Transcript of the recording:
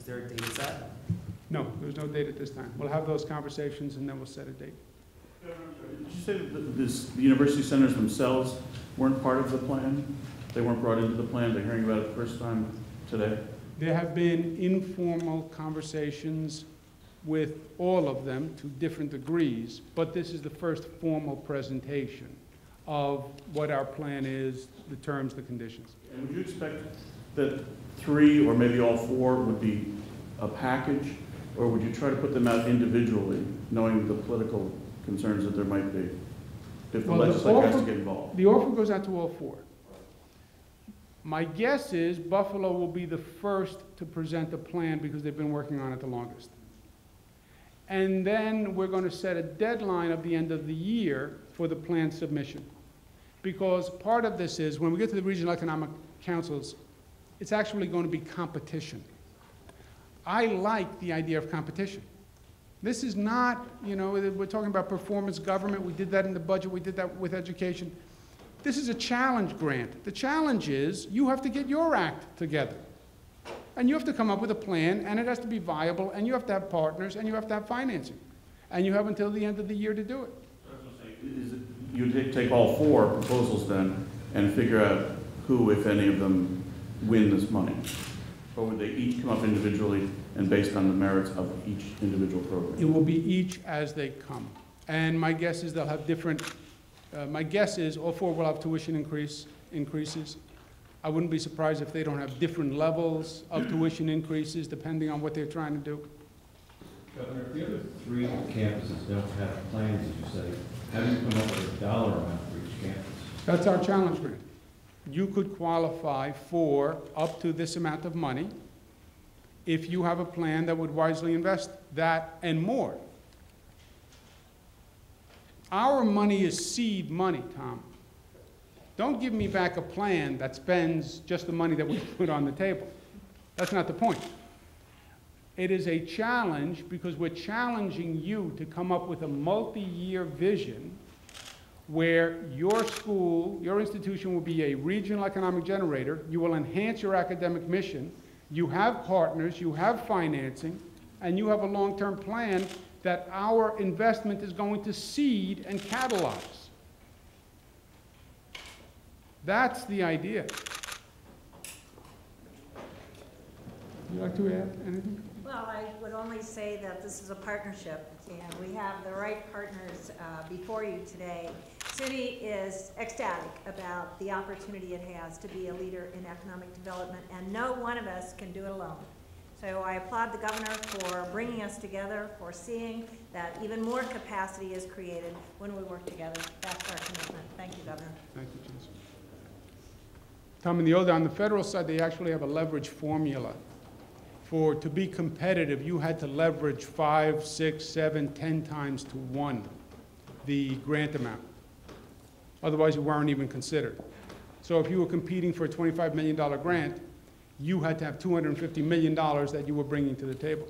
Is there a date set? No, there's no date at this time. We'll have those conversations and then we'll set a date. Did you say that the university centers themselves weren't part of the plan? They weren't brought into the plan? They're hearing about it the first time today? There have been informal conversations with all of them to different degrees, but this is the first formal presentation of what our plan is, the terms, the conditions. And would you expect that 3 or maybe all 4 would be a package, or would you try to put them out individually, knowing the political concerns that there might be if the legislature has to get involved? The offer goes out to all 4. My guess is Buffalo will be the first to present a plan because they've been working on it the longest. And then we're going to set a deadline of the end of the year for the plan submission. Because part of this is, when we get to the regional economic councils, it's actually going to be competition. I like the idea of competition. This is not, you know, we're talking about performance government. We did that in the budget. We did that with education. This is a challenge grant. The challenge is you have to get your act together. And you have to come up with a plan, and it has to be viable, and you have to have partners, and you have to have financing. And you have until the end of the year to do it. You take all 4 proposals then and figure out who, if any of them, win this money? Or would they each come up individually and based on the merits of each individual program? It will be each as they come. And my guess is they'll have different, my guess is all 4 will have tuition increases. I wouldn't be surprised if they don't have different levels of tuition increases depending on what they're trying to do. Governor, if the other 3 campuses don't have plans, as you say, how do you come up with a dollar amount for each campus? That's our challenge grant. You could qualify for up to this amount of money if you have a plan that would wisely invest that and more. Our money is seed money, Tom. Don't give me back a plan that spends just the money that we put on the table. That's not the point. It is a challenge because we're challenging you to come up with a multi-year vision where your school, your institution will be a regional economic generator. You will enhance your academic mission. You have partners, you have financing, and you have a long-term plan that our investment is going to seed and catalyze. That's the idea. Would you like to add anything? Well, I would only say that this is a partnership, and we have the right partners before you today. SUNY is ecstatic about the opportunity it has to be a leader in economic development, and no one of us can do it alone. So I applaud the governor for bringing us together, for seeing that even more capacity is created when we work together. That's our commitment. Thank you, Governor. Thank you, Chancellor. Tom, on the federal side, they actually have a leverage formula. To be competitive, you had to leverage 5, 6, 7, 10 times to 1 the grant amount. Otherwise, you weren't even considered. So if you were competing for a $25 million grant, you had to have $250 million that you were bringing to the table.